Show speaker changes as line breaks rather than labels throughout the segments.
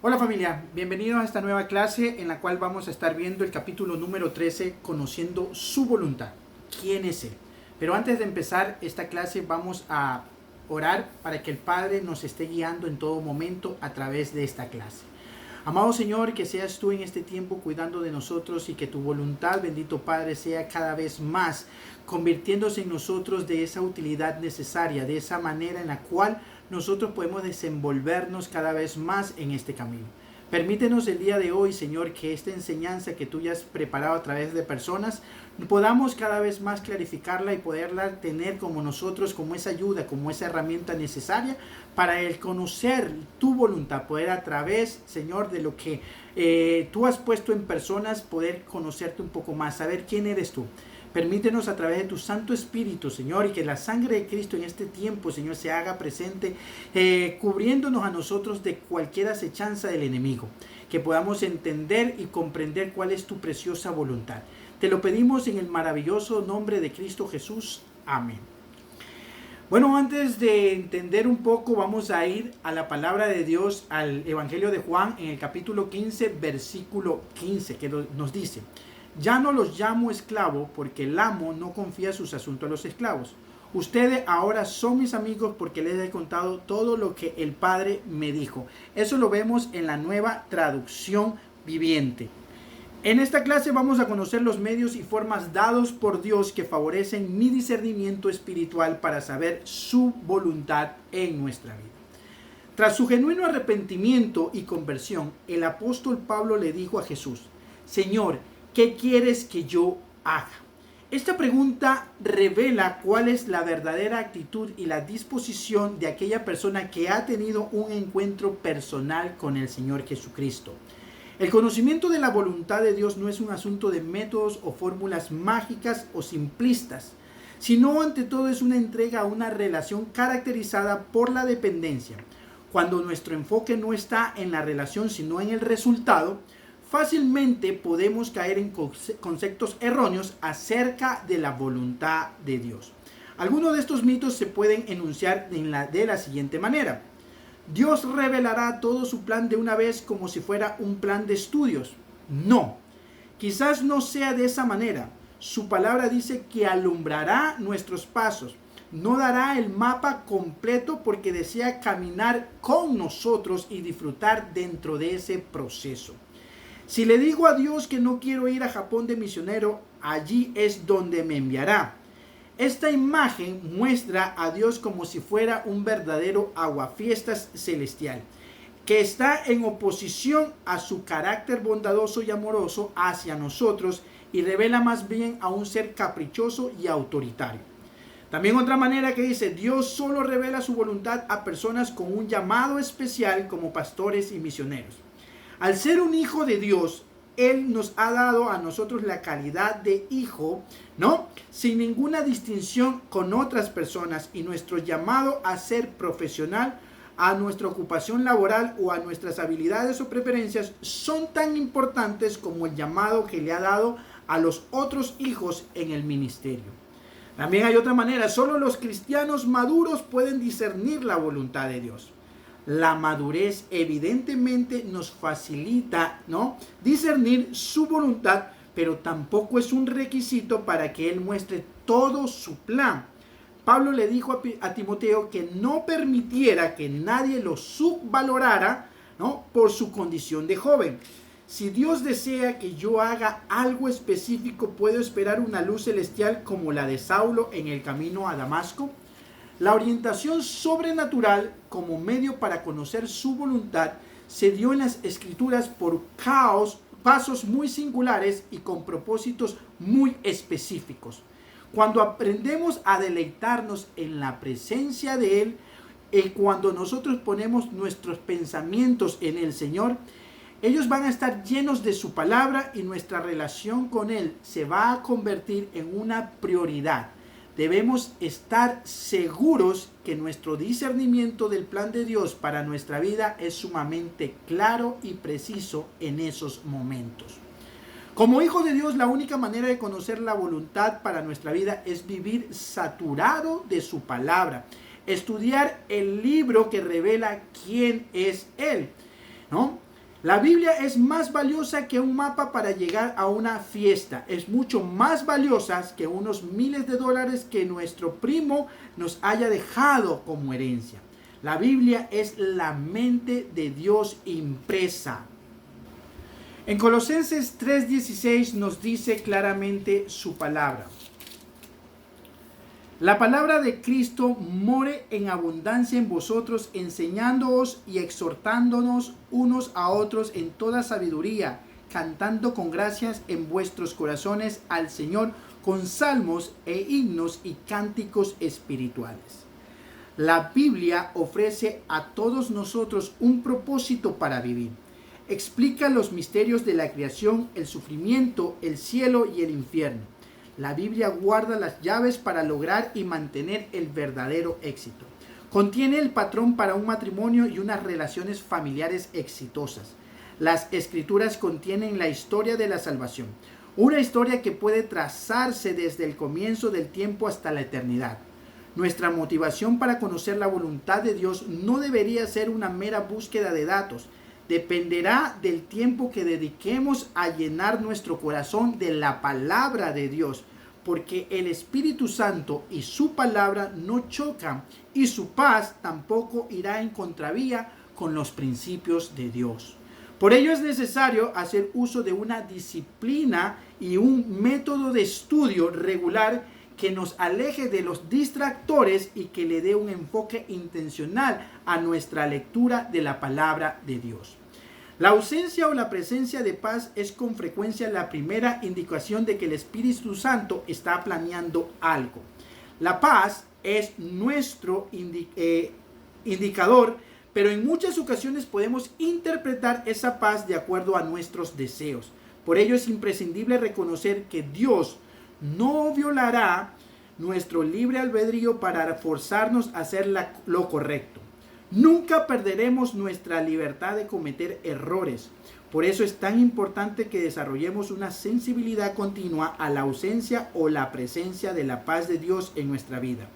Hola familia, bienvenidos a esta nueva clase en la cual vamos a estar viendo el capítulo número 13, conociendo su voluntad. ¿Quién es Él? Pero antes de empezar esta clase vamos a orar para que el Padre nos esté guiando en todo momento a través de esta clase. Amado Señor, que seas tú en este tiempo cuidando de nosotros y que tu voluntad, bendito Padre, sea cada vez más convirtiéndose en nosotros de esa utilidad necesaria, de esa manera en la cual nosotros podemos desenvolvernos cada vez más en este camino. Permítenos el día de hoy, Señor, que esta enseñanza que tú ya has preparado a través de personas, podamos cada vez más clarificarla y poderla tener como nosotros, como esa ayuda, como esa herramienta necesaria para el conocer tu voluntad, poder a través, Señor, de lo que tú has puesto en personas, poder conocerte un poco más, saber quién eres tú. Permítenos a través de tu Santo Espíritu, Señor, y que la sangre de Cristo en este tiempo, Señor, se haga presente, cubriéndonos a nosotros de cualquier acechanza del enemigo. Que podamos entender y comprender cuál es tu preciosa voluntad. Te lo pedimos en el maravilloso nombre de Cristo Jesús. Amén. Bueno, antes de entender un poco, vamos a ir a la palabra de Dios, al Evangelio de Juan, en el capítulo 15, versículo 15, que nos dice: ya no los llamo esclavos porque el amo no confía sus asuntos a los esclavos. Ustedes ahora son mis amigos porque les he contado todo lo que el Padre me dijo. Eso lo vemos en la Nueva Traducción Viviente. En esta clase vamos a conocer los medios y formas dados por Dios que favorecen mi discernimiento espiritual para saber su voluntad en nuestra vida. Tras su genuino arrepentimiento y conversión, el apóstol Pablo le dijo a Jesús: Señor, ¿qué quieres que yo haga? Esta pregunta revela cuál es la verdadera actitud y la disposición de aquella persona que ha tenido un encuentro personal con el Señor Jesucristo. El conocimiento de la voluntad de Dios no es un asunto de métodos o fórmulas mágicas o simplistas, sino ante todo es una entrega a una relación caracterizada por la dependencia. Cuando nuestro enfoque no está en la relación sino en el resultado, fácilmente podemos caer en conceptos erróneos acerca de la voluntad de Dios. Algunos de estos mitos se pueden enunciar de la siguiente manera: Dios revelará todo su plan de una vez como si fuera un plan de estudios. No, quizás no sea de esa manera. Su palabra dice que alumbrará nuestros pasos. No dará el mapa completo porque desea caminar con nosotros y disfrutar dentro de ese proceso. Si le digo a Dios que no quiero ir a Japón de misionero, allí es donde me enviará. Esta imagen muestra a Dios como si fuera un verdadero aguafiestas celestial, que está en oposición a su carácter bondadoso y amoroso hacia nosotros y revela más bien a un ser caprichoso y autoritario. También otra manera que dice: Dios solo revela su voluntad a personas con un llamado especial como pastores y misioneros. Al ser un hijo de Dios, Él nos ha dado a nosotros la calidad de hijo, ¿no? Sin ninguna distinción con otras personas, y nuestro llamado a ser profesional, a nuestra ocupación laboral o a nuestras habilidades o preferencias son tan importantes como el llamado que le ha dado a los otros hijos en el ministerio. También hay otra manera: solo los cristianos maduros pueden discernir la voluntad de Dios. La madurez evidentemente nos facilita, ¿no?, discernir su voluntad, pero tampoco es un requisito para que Él muestre todo su plan. Pablo le dijo a Timoteo que no permitiera que nadie lo subvalorara, ¿no?, por su condición de joven. Si Dios desea que yo haga algo específico, ¿puedo esperar una luz celestial como la de Saulo en el camino a Damasco? La orientación sobrenatural como medio para conocer su voluntad se dio en las Escrituras por pasos muy singulares y con propósitos muy específicos. Cuando aprendemos a deleitarnos en la presencia de Él, y cuando nosotros ponemos nuestros pensamientos en el Señor, ellos van a estar llenos de su palabra y nuestra relación con Él se va a convertir en una prioridad. Debemos estar seguros que nuestro discernimiento del plan de Dios para nuestra vida es sumamente claro y preciso en esos momentos. Como hijos de Dios, la única manera de conocer la voluntad para nuestra vida es vivir saturado de su palabra. Estudiar el libro que revela quién es Él, ¿no? La Biblia es más valiosa que un mapa para llegar a una fiesta. Es mucho más valiosa que unos miles de dólares que nuestro primo nos haya dejado como herencia. La Biblia es la mente de Dios impresa. En Colosenses 3:16 nos dice claramente su palabra. La palabra de Cristo more en abundancia en vosotros, enseñándoos y exhortándonos unos a otros en toda sabiduría, cantando con gracias en vuestros corazones al Señor con salmos e himnos y cánticos espirituales. La Biblia ofrece a todos nosotros un propósito para vivir. Explica los misterios de la creación, el sufrimiento, el cielo y el infierno. La Biblia guarda las llaves para lograr y mantener el verdadero éxito. Contiene el patrón para un matrimonio y unas relaciones familiares exitosas. Las Escrituras contienen la historia de la salvación, una historia que puede trazarse desde el comienzo del tiempo hasta la eternidad. Nuestra motivación para conocer la voluntad de Dios no debería ser una mera búsqueda de datos. Dependerá del tiempo que dediquemos a llenar nuestro corazón de la palabra de Dios, porque el Espíritu Santo y su palabra no chocan y su paz tampoco irá en contravía con los principios de Dios. Por ello es necesario hacer uso de una disciplina y un método de estudio regular que nos aleje de los distractores y que le dé un enfoque intencional a nuestra lectura de la palabra de Dios. La ausencia o la presencia de paz es con frecuencia la primera indicación de que el Espíritu Santo está planeando algo. La paz es nuestro indicador, pero en muchas ocasiones podemos interpretar esa paz de acuerdo a nuestros deseos. Por ello es imprescindible reconocer que Dios no violará nuestro libre albedrío para forzarnos a hacer lo correcto. Nunca perderemos nuestra libertad de cometer errores. Por eso es tan importante que desarrollemos una sensibilidad continua a la ausencia o la presencia de la paz de Dios en nuestra vida.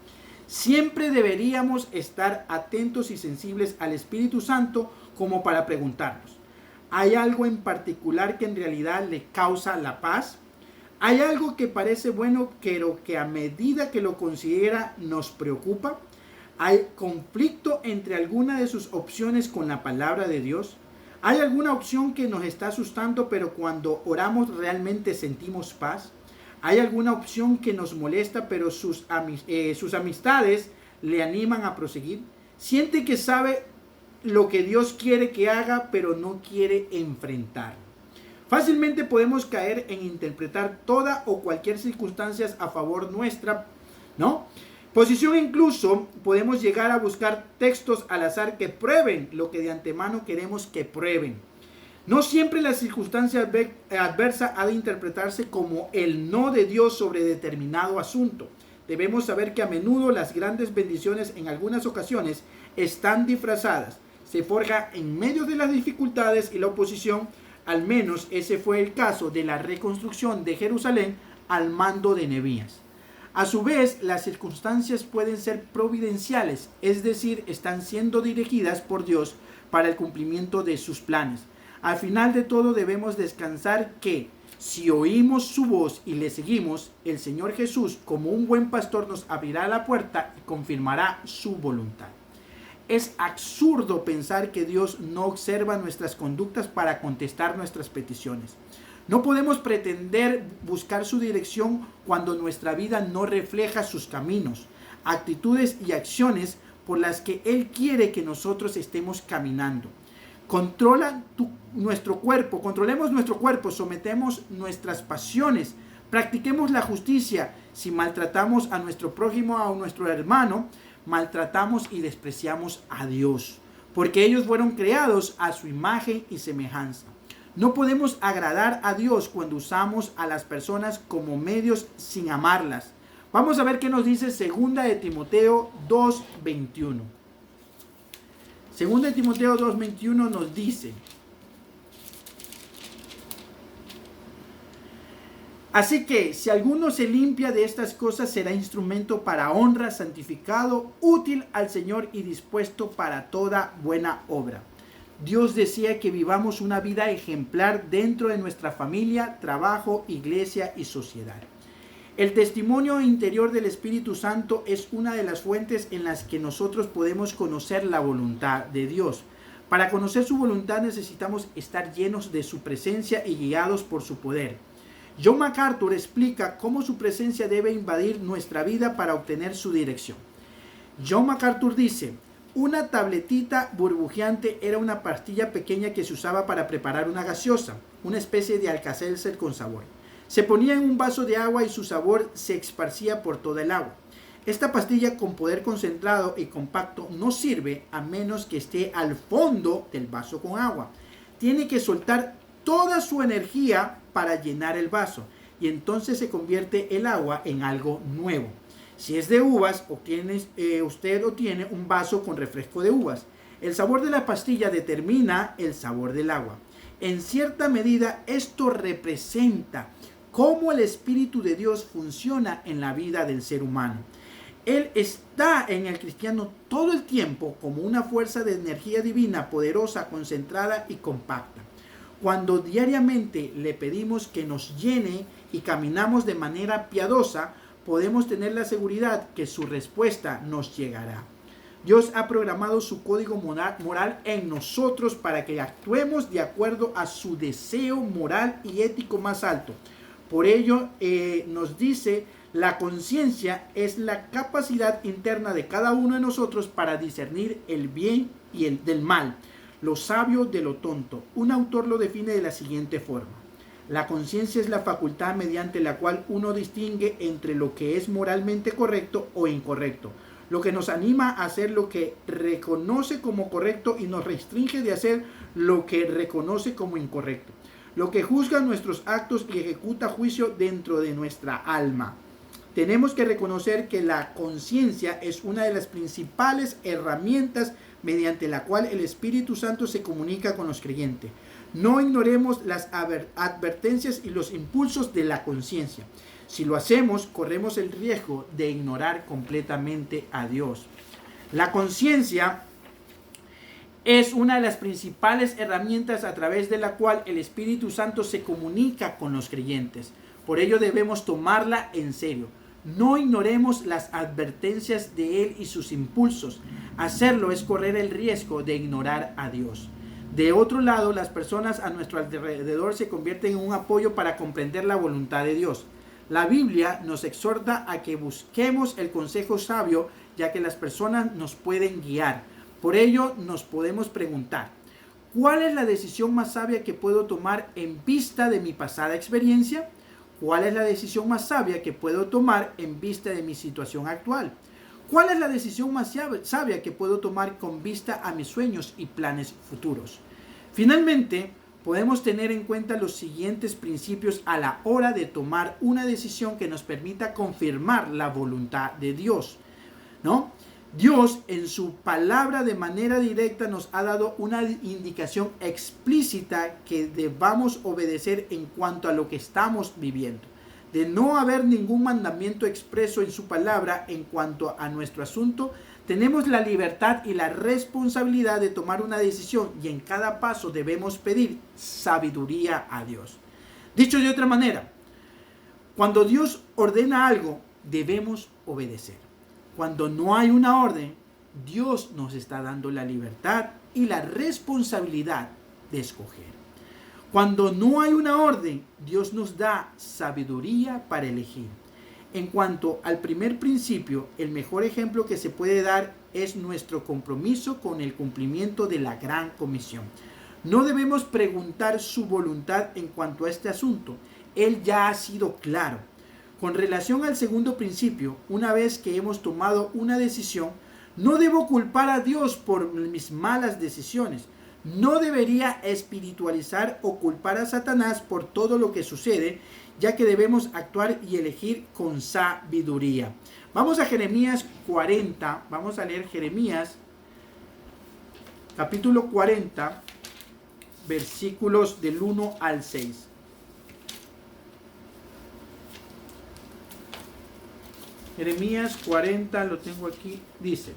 Siempre deberíamos estar atentos y sensibles al Espíritu Santo como para preguntarnos: ¿hay algo en particular que en realidad le causa la paz? ¿Hay algo que parece bueno pero que a medida que lo considera nos preocupa? ¿Hay conflicto entre alguna de sus opciones con la palabra de Dios? ¿Hay alguna opción que nos está asustando pero cuando oramos realmente sentimos paz? ¿Hay alguna opción que nos molesta pero sus amistades le animan a proseguir? ¿Siente que sabe lo que Dios quiere que haga pero no quiere enfrentar? Fácilmente podemos caer en interpretar toda o cualquier circunstancia a favor nuestra, ¿no? Posición. Incluso podemos llegar a buscar textos al azar que prueben lo que de antemano queremos que prueben. No siempre la circunstancia adversa ha de interpretarse como el no de Dios sobre determinado asunto. Debemos saber que a menudo las grandes bendiciones en algunas ocasiones están disfrazadas. Se forja en medio de las dificultades y la oposición. Al menos ese fue el caso de la reconstrucción de Jerusalén al mando de Nehemías. A su vez, las circunstancias pueden ser providenciales, es decir, están siendo dirigidas por Dios para el cumplimiento de sus planes. Al final de todo debemos descansar que, si oímos su voz y le seguimos, el Señor Jesús, como un buen pastor, nos abrirá la puerta y confirmará su voluntad. Es absurdo pensar que Dios no observa nuestras conductas para contestar nuestras peticiones. No podemos pretender buscar su dirección cuando nuestra vida no refleja sus caminos, actitudes y acciones por las que Él quiere que nosotros estemos caminando. Controlemos nuestro cuerpo, sometemos nuestras pasiones, practiquemos la justicia. Si maltratamos a nuestro prójimo o a nuestro hermano, maltratamos y despreciamos a Dios, porque ellos fueron creados a su imagen y semejanza. No podemos agradar a Dios cuando usamos a las personas como medios sin amarlas. Vamos a ver qué nos dice 2 de Timoteo 2:21. 2 de Timoteo 2:21 nos dice: así que si alguno se limpia de estas cosas, será instrumento para honra, santificado, útil al Señor y dispuesto para toda buena obra. Dios desea que vivamos una vida ejemplar dentro de nuestra familia, trabajo, iglesia y sociedad. El testimonio interior del Espíritu Santo es una de las fuentes en las que nosotros podemos conocer la voluntad de Dios. Para conocer su voluntad necesitamos estar llenos de su presencia y guiados por su poder. John MacArthur explica cómo su presencia debe invadir nuestra vida para obtener su dirección. John MacArthur dice: una tabletita burbujeante era una pastilla pequeña que se usaba para preparar una gaseosa, una especie de Alka-Seltzer con sabor. Se ponía en un vaso de agua y su sabor se esparcía por toda el agua. Esta pastilla con poder concentrado y compacto no sirve a menos que esté al fondo del vaso con agua. Tiene que soltar toda su energía para llenar el vaso y entonces se convierte el agua en algo nuevo. Si es de uvas, usted obtiene un vaso con refresco de uvas. El sabor de la pastilla determina el sabor del agua. En cierta medida, esto representa cómo el Espíritu de Dios funciona en la vida del ser humano. Él está en el cristiano todo el tiempo como una fuerza de energía divina, poderosa, concentrada y compacta. Cuando diariamente le pedimos que nos llene y caminamos de manera piadosa, podemos tener la seguridad que su respuesta nos llegará. Dios ha programado su código moral en nosotros para que actuemos de acuerdo a su deseo moral y ético más alto. Por ello nos dice, la conciencia es la capacidad interna de cada uno de nosotros para discernir el bien y el del mal, lo sabio de lo tonto. Un autor lo define de la siguiente forma: la conciencia es la facultad mediante la cual uno distingue entre lo que es moralmente correcto o incorrecto, lo que nos anima a hacer lo que reconoce como correcto y nos restringe de hacer lo que reconoce como incorrecto, lo que juzga nuestros actos y ejecuta juicio dentro de nuestra alma. Tenemos que reconocer que la conciencia es una de las principales herramientas mediante la cual el Espíritu Santo se comunica con los creyentes. No ignoremos las advertencias y los impulsos de la conciencia. Si lo hacemos, corremos el riesgo de ignorar completamente a Dios. La conciencia es una de las principales herramientas a través de la cual el Espíritu Santo se comunica con los creyentes. Por ello debemos tomarla en serio. No ignoremos las advertencias de Él y sus impulsos. Hacerlo es correr el riesgo de ignorar a Dios. De otro lado, las personas a nuestro alrededor se convierten en un apoyo para comprender la voluntad de Dios. La Biblia nos exhorta a que busquemos el consejo sabio, ya que las personas nos pueden guiar. Por ello, nos podemos preguntar: ¿cuál es la decisión más sabia que puedo tomar en vista de mi pasada experiencia? ¿Cuál es la decisión más sabia que puedo tomar en vista de mi situación actual? ¿Cuál es la decisión más sabia que puedo tomar con vista a mis sueños y planes futuros? Finalmente, podemos tener en cuenta los siguientes principios a la hora de tomar una decisión que nos permita confirmar la voluntad de Dios, ¿no? Dios en su palabra de manera directa nos ha dado una indicación explícita que debamos obedecer en cuanto a lo que estamos viviendo. De no haber ningún mandamiento expreso en su palabra en cuanto a nuestro asunto, tenemos la libertad y la responsabilidad de tomar una decisión y en cada paso debemos pedir sabiduría a Dios. Dicho de otra manera, cuando Dios ordena algo, debemos obedecer. Cuando no hay una orden, Dios nos está dando la libertad y la responsabilidad de escoger. Cuando no hay una orden, Dios nos da sabiduría para elegir. En cuanto al primer principio, el mejor ejemplo que se puede dar es nuestro compromiso con el cumplimiento de la Gran Comisión. No debemos preguntar su voluntad en cuanto a este asunto. Él ya ha sido claro. Con relación al segundo principio, una vez que hemos tomado una decisión, no debo culpar a Dios por mis malas decisiones. No debería espiritualizar o culpar a Satanás por todo lo que sucede, ya que debemos actuar y elegir con sabiduría. Vamos a Jeremías 40, vamos a leer Jeremías capítulo 40, versículos del 1 al 6. Jeremías 40, lo tengo aquí, dice: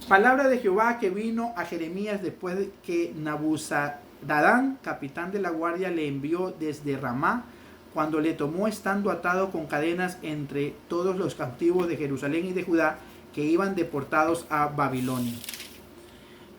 Palabra de Jehová que vino a Jeremías después de que Nabuzaradán, capitán de la guardia, le envió desde Ramá, cuando le tomó estando atado con cadenas entre todos los cautivos de Jerusalén y de Judá que iban deportados a Babilonia.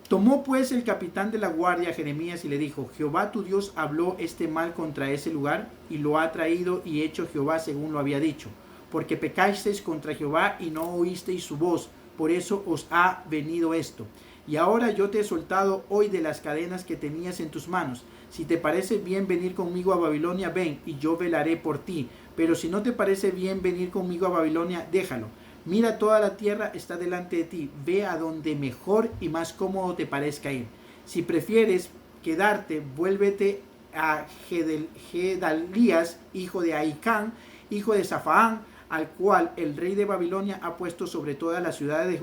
Tomó pues el capitán de la guardia a Jeremías y le dijo: Jehová tu Dios habló este mal contra ese lugar y lo ha traído y hecho Jehová según lo había dicho, porque pecasteis contra Jehová y no oísteis su voz, por eso os ha venido esto. Y ahora yo te he soltado hoy de las cadenas que tenías en tus manos. Si te parece bien venir conmigo a Babilonia, ven, y yo velaré por ti. Pero si no te parece bien venir conmigo a Babilonia, déjalo. Mira, toda la tierra está delante de ti. Ve a donde mejor y más cómodo te parezca ir. Si prefieres quedarte, vuélvete a Gedalías, hijo de Ahicam, hijo de Safaán, al cual el rey de Babilonia ha puesto sobre todas las ciudades de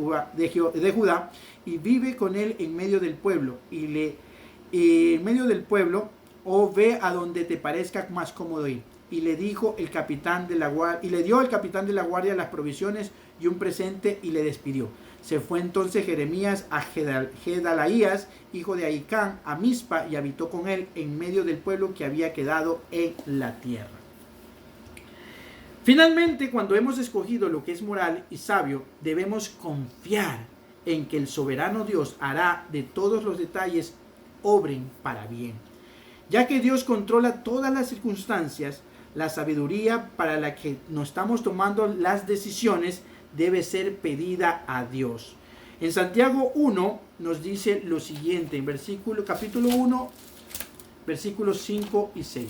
Judá, y vive con él en medio del pueblo, en medio del pueblo, o ve a donde te parezca más cómodo ir. Y le dijo el capitán de la guardia, y le dio el capitán de la guardia las provisiones y un presente, y le despidió. Se fue entonces Jeremías a Gedalías, hijo de Ahicam, a Mizpa, y habitó con él en medio del pueblo que había quedado en la tierra. Finalmente, cuando hemos escogido lo que es moral y sabio, debemos confiar en que el soberano Dios hará de todos los detalles obren para bien. Ya que Dios controla todas las circunstancias, la sabiduría para la que nos estamos tomando las decisiones debe ser pedida a Dios. En Santiago 1 nos dice lo siguiente, en capítulo 1, versículos 5 y 6.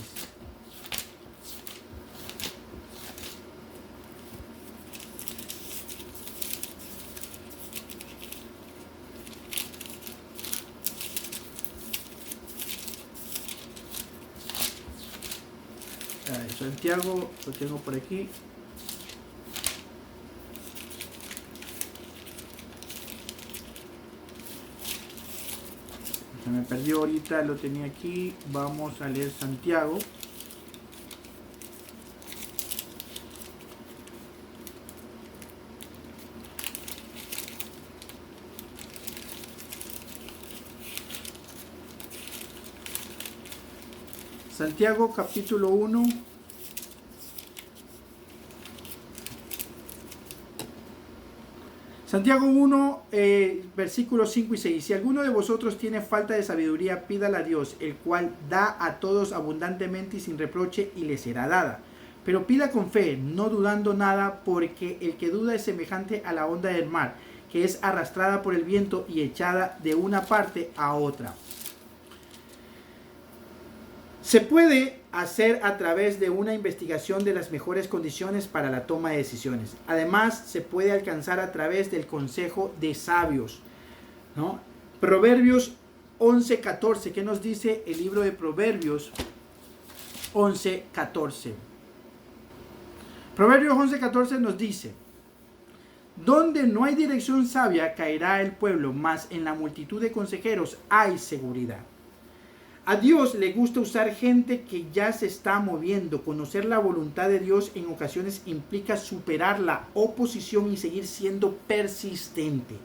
Santiago, lo tengo por aquí. Se me perdió ahorita, lo tenía aquí. Vamos a leer Santiago. Santiago capítulo 1. Santiago 1, versículos 5 y 6. Si alguno de vosotros tiene falta de sabiduría, pídala a Dios, el cual da a todos abundantemente y sin reproche, y le será dada. Pero pida con fe, no dudando nada, porque el que duda es semejante a la onda del mar, que es arrastrada por el viento y echada de una parte a otra. Se puede hacer a través de una investigación de las mejores condiciones para la toma de decisiones. Además, se puede alcanzar a través del consejo de sabios, ¿no? Proverbios 11:14. ¿Qué nos dice el libro de Proverbios 11:14? Proverbios 11:14 nos dice: donde no hay dirección sabia caerá el pueblo, mas en la multitud de consejeros hay seguridad. A Dios le gusta usar gente que ya se está moviendo. Conocer la voluntad de Dios en ocasiones implica superar la oposición y seguir siendo persistente.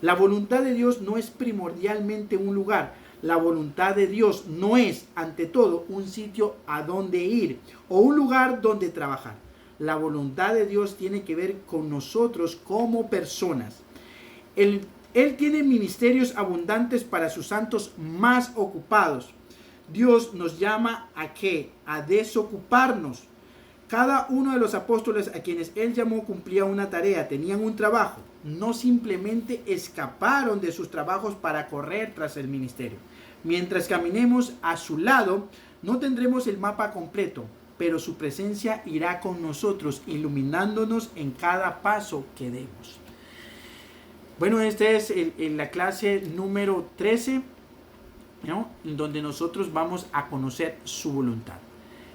La voluntad de Dios no es primordialmente un lugar. La voluntad de Dios no es, ante todo, un sitio a donde ir o un lugar donde trabajar. La voluntad de Dios tiene que ver con nosotros como personas. Él tiene ministerios abundantes para sus santos más ocupados. Dios nos llama ¿a qué? A desocuparnos. Cada uno de los apóstoles a quienes Él llamó cumplía una tarea, tenían un trabajo. No simplemente escaparon de sus trabajos para correr tras el ministerio. Mientras caminemos a su lado, no tendremos el mapa completo, pero su presencia irá con nosotros, iluminándonos en cada paso que demos. Bueno, esta es la clase número 13, ¿no? Donde nosotros vamos a conocer su voluntad.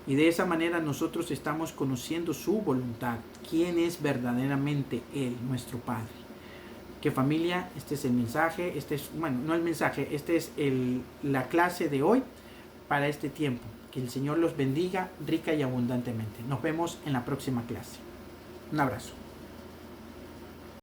Y de esa manera nosotros estamos conociendo su voluntad. ¿Quién es verdaderamente Él, nuestro Padre? Que familia, este es el mensaje, no el mensaje, este es la clase de hoy para este tiempo. Que el Señor los bendiga rica y abundantemente. Nos vemos en la próxima clase. Un abrazo.